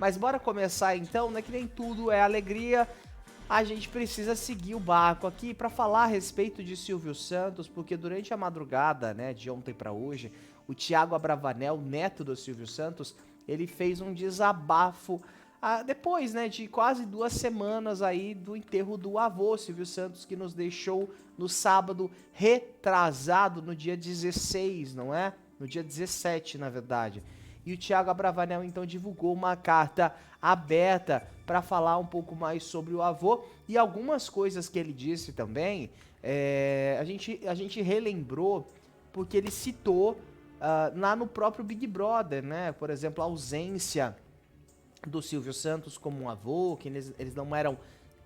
Mas bora começar então, né? Que nem tudo é alegria. A gente precisa seguir o barco aqui para falar a respeito de Silvio Santos, porque durante a madrugada, né, de ontem para hoje, o Thiago Abravanel, neto do Silvio Santos, ele fez um desabafo depois, né, de quase 2 semanas aí do enterro do avô Silvio Santos, que nos deixou no sábado retrasado, no dia 16, não é? No dia 17, na verdade. E o Thiago Abravanel então divulgou uma carta aberta para falar um pouco mais sobre o avô e algumas coisas que ele disse também. A gente relembrou porque ele citou lá no próprio Big Brother, né? Por exemplo, a ausência do Silvio Santos como um avô, que eles não eram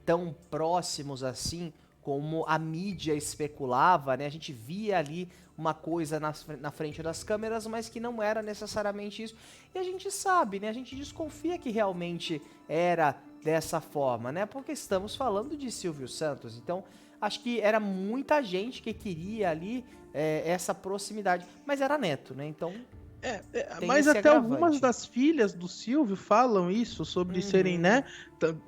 tão próximos assim como a mídia especulava, né? A gente via ali uma coisa na frente das câmeras, mas que não era necessariamente isso. E a gente sabe, né? A gente desconfia que realmente era dessa forma, né? Porque estamos falando de Silvio Santos. Então, acho que era muita gente que queria ali essa proximidade. Mas era neto, né? Então, tem Mas esse até algumas agravante. das filhas do Silvio falam isso, sobre serem, Uhum. né,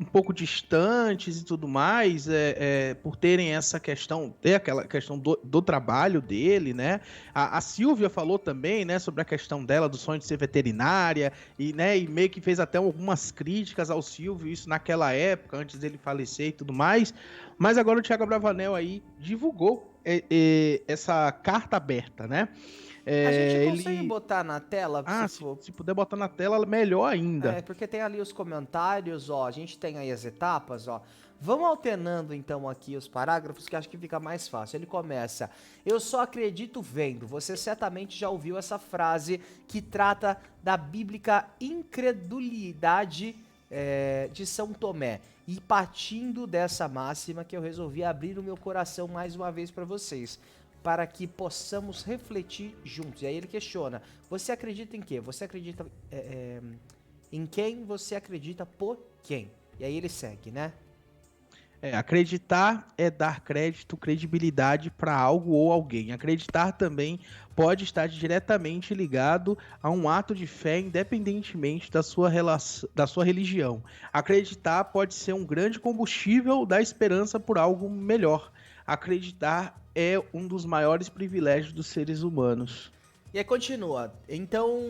um pouco distantes e tudo mais, por terem essa questão, ter aquela questão do trabalho dele, né? A Silvia falou também, né, sobre a questão dela, do sonho de ser veterinária, e, né, e meio que fez até algumas críticas ao Silvio, isso naquela época, antes dele falecer e tudo mais. Mas agora o Thiago Bravanel aí divulgou essa carta aberta, né? A gente consegue Ele botar na tela, se Ah, for. se puder botar na tela, melhor ainda. Porque tem ali os comentários, ó. A gente tem aí as etapas, ó. Vamos alternando então aqui os parágrafos, que acho que fica mais fácil. Ele começa: Eu só acredito vendo. Você certamente já ouviu essa frase que trata da bíblica incredulidade de São Tomé. E partindo dessa máxima que eu resolvi abrir o meu coração mais uma vez para vocês, para que possamos refletir juntos. E aí ele questiona: você acredita em quê? Você acredita em quem? Você acredita por quem? E aí ele segue, né? Acreditar é dar crédito, credibilidade para algo ou alguém. Acreditar também pode estar diretamente ligado a um ato de fé, independentemente da sua relação, da sua religião. Acreditar pode ser um grande combustível da esperança por algo melhor. Acreditar é um dos maiores privilégios dos seres humanos. E aí continua. Então,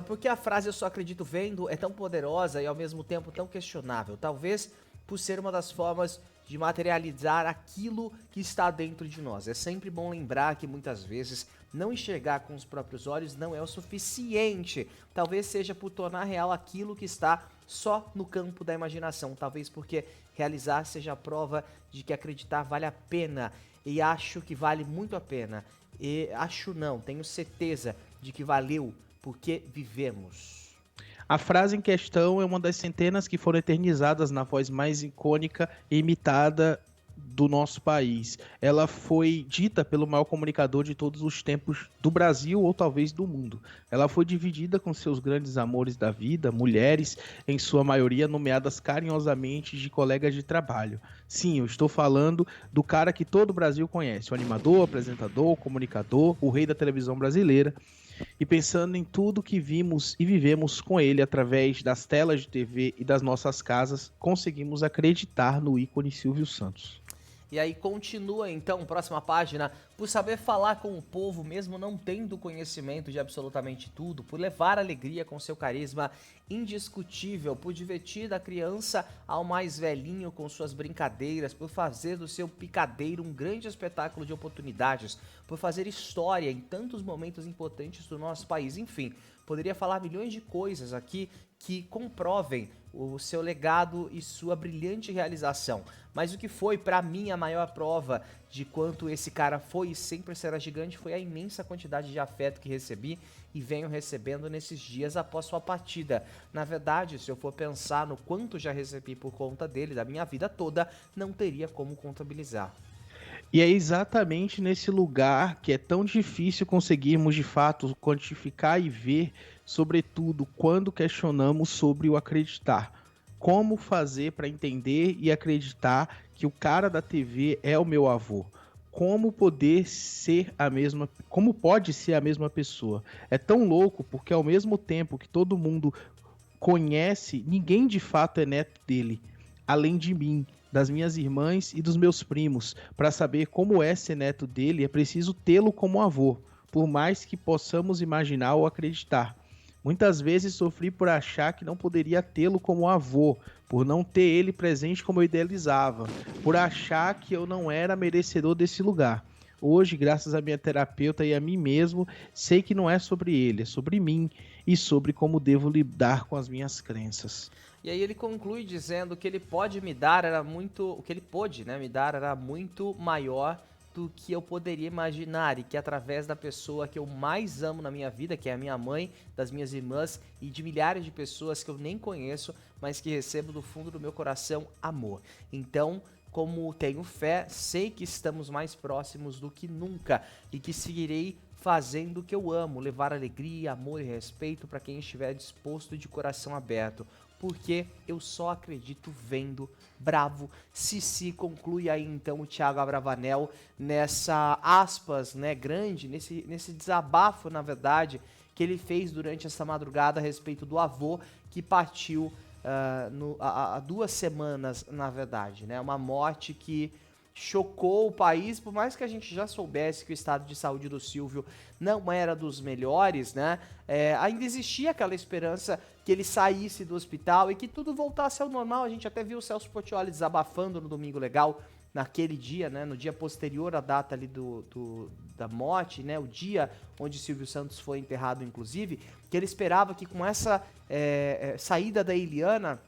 por que a frase eu só acredito vendo é tão poderosa e ao mesmo tempo tão questionável? Talvez por ser uma das formas de materializar aquilo que está dentro de nós. É sempre bom lembrar que muitas vezes não enxergar com os próprios olhos não é o suficiente. Talvez seja por tornar real aquilo que está só no campo da imaginação. Talvez porque realizar seja a prova de que acreditar vale a pena. E acho que vale muito a pena. E acho não, tenho certeza de que valeu porque vivemos. A frase em questão é uma das centenas que foram eternizadas na voz mais icônica e imitada do nosso país. Ela foi dita pelo maior comunicador de todos os tempos do Brasil ou talvez do mundo. Ela foi dividida com seus grandes amores da vida, mulheres, em sua maioria nomeadas carinhosamente de colegas de trabalho. Sim, eu estou falando do cara que todo o Brasil conhece, o animador, apresentador, comunicador, o rei da televisão brasileira. E pensando em tudo que vimos e vivemos com ele através das telas de TV e das nossas casas, conseguimos acreditar no ícone Silvio Santos. E aí continua então, próxima página, por saber falar com o povo mesmo não tendo conhecimento de absolutamente tudo, por levar alegria com seu carisma indiscutível, por divertir da criança ao mais velhinho com suas brincadeiras, por fazer do seu picadeiro um grande espetáculo de oportunidades, por fazer história em tantos momentos importantes do nosso país, enfim, poderia falar milhões de coisas aqui que comprovem o seu legado e sua brilhante realização. Mas o que foi para mim a maior prova de quanto esse cara foi e sempre será gigante foi a imensa quantidade de afeto que recebi e venho recebendo nesses dias após sua partida. Na verdade, se eu for pensar no quanto já recebi por conta dele da minha vida toda, não teria como contabilizar. E é exatamente nesse lugar que é tão difícil conseguirmos de fato quantificar e ver, sobretudo quando questionamos sobre o acreditar. Como fazer para entender e acreditar que o cara da TV é o meu avô? Como poder ser a mesma, como pode ser a mesma pessoa? É tão louco porque ao mesmo tempo que todo mundo conhece, ninguém de fato é neto dele, além de mim, das minhas irmãs e dos meus primos. Para saber como é ser neto dele, é preciso tê-lo como avô, por mais que possamos imaginar ou acreditar. Muitas vezes sofri por achar que não poderia tê-lo como avô, por não ter ele presente como eu idealizava, por achar que eu não era merecedor desse lugar. Hoje, graças à minha terapeuta e a mim mesmo, sei que não é sobre ele, é sobre mim e sobre como devo lidar com as minhas crenças. E aí ele conclui dizendo que ele pode me dar era muito, o que ele pôde, né, me dar era muito maior do que eu poderia imaginar e que através da pessoa que eu mais amo na minha vida, que é a minha mãe, das minhas irmãs e de milhares de pessoas que eu nem conheço, mas que recebo do fundo do meu coração amor. Então, como tenho fé, sei que estamos mais próximos do que nunca e que seguirei fazendo o que eu amo, levar alegria, amor e respeito para quem estiver disposto e de coração aberto, porque eu só acredito vendo. Bravo, Cici, conclui aí então o Thiago Abravanel nessa aspas, né, grande, nesse desabafo, na verdade, que ele fez durante essa madrugada a respeito do avô que partiu há 2 semanas, na verdade, né? Uma morte que chocou o país, por mais que a gente já soubesse que o estado de saúde do Silvio não era dos melhores, né? Ainda existia aquela esperança que ele saísse do hospital e que tudo voltasse ao normal. A gente até viu o Celso Portiolli desabafando no Domingo Legal, naquele dia, né? No dia posterior à data ali da morte, né? O dia onde Silvio Santos foi enterrado, inclusive, que ele esperava que com essa saída da Eliana,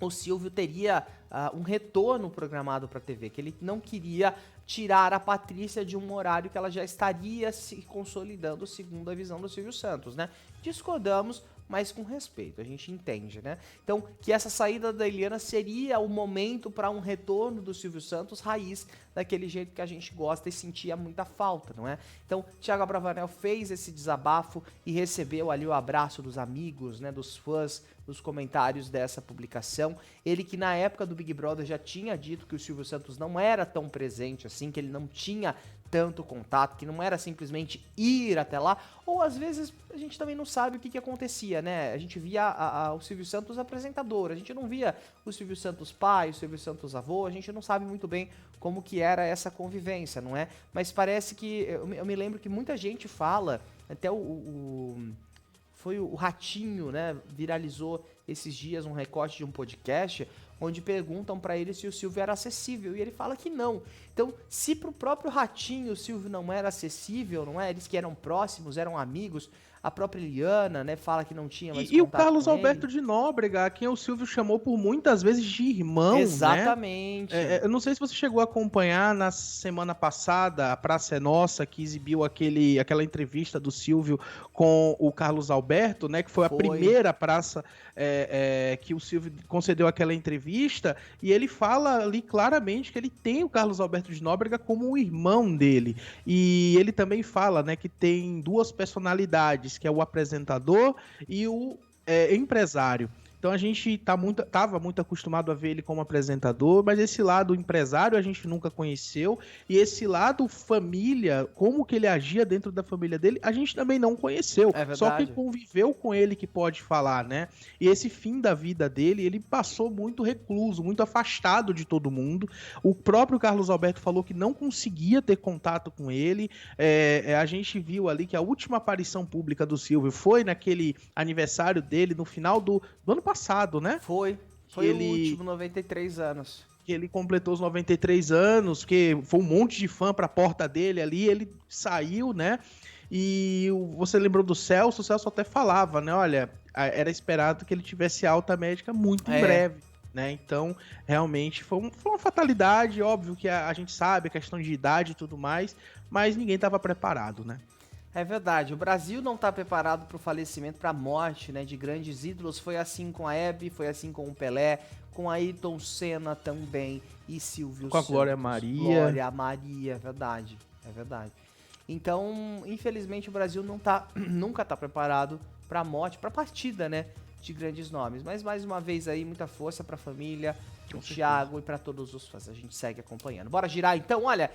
o Silvio teria um retorno programado para a TV, que ele não queria tirar a Patrícia de um horário que ela já estaria se consolidando, segundo a visão do Silvio Santos, né? Discordamos, mas com respeito, a gente entende, né? Então, que essa saída da Eliana seria o momento para um retorno do Silvio Santos raiz, daquele jeito que a gente gosta e sentia muita falta, não é? Então, Thiago Abravanel fez esse desabafo e recebeu ali o abraço dos amigos, né, dos fãs, nos comentários dessa publicação. Ele que na época do Big Brother já tinha dito que o Silvio Santos não era tão presente assim, que ele não tinha tanto contato, que não era simplesmente ir até lá, ou às vezes a gente também não sabe o que acontecia, né? A gente via o Silvio Santos apresentador, a gente não via o Silvio Santos pai, o Silvio Santos avô, a gente não sabe muito bem como que era essa convivência, não é? Mas parece que, eu me lembro que muita gente fala, até foi o Ratinho, né, viralizou esses dias um recorte de um podcast onde perguntam pra ele se o Silvio era acessível, e ele fala que não. Então, se pro próprio Ratinho o Silvio não era acessível, não é? Eles que eram próximos, eram amigos, a própria Eliana, né, fala que não tinha mais E o contato Carlos com Alberto ele. de Nóbrega, a quem o Silvio chamou por muitas vezes de irmão, né? Exatamente. Eu não sei se você chegou a acompanhar na semana passada, a Praça é Nossa, que exibiu aquela entrevista do Silvio com o Carlos Alberto, né? Que foi a primeira praça que o Silvio concedeu aquela entrevista, e ele fala ali claramente que ele tem o Carlos Alberto de Nóbrega como o irmão dele. E ele também fala, né, que tem 2 personalidades, que é o apresentador e o empresário. Então a gente estava muito acostumado a ver ele como apresentador, mas esse lado empresário a gente nunca conheceu, e esse lado família, como que ele agia dentro da família dele, a gente também não conheceu. É verdade. Só quem conviveu com ele que pode falar, né? E esse fim da vida dele, ele passou muito recluso, muito afastado de todo mundo. O próprio Carlos Alberto falou que não conseguia ter contato com ele. A gente viu ali que a última aparição pública do Silvio foi naquele aniversário dele, no final do ano passado, né? Foi o último, 93 anos. Que ele completou os 93 anos, que foi um monte de fã pra porta dele ali, ele saiu, né? E você lembrou do Celso? O Celso até falava, né? Olha, era esperado que ele tivesse alta médica muito em breve, né? Então, realmente, foi uma fatalidade. Óbvio que a gente sabe a questão de idade e tudo mais, mas ninguém estava preparado, né? É verdade, o Brasil não está preparado para o falecimento, para a morte, né, de grandes ídolos. Foi assim com a Hebe, foi assim com o Pelé, com a Ayrton Senna também e Silvio Santos. Com a Glória Maria. Glória Maria, é verdade, é verdade. Então, infelizmente, o Brasil nunca tá preparado para a morte, para a partida, né, de grandes nomes. Mas mais uma vez aí, muita força para a família, o Thiago e para todos os fãs. A gente segue acompanhando. Bora girar então, olha,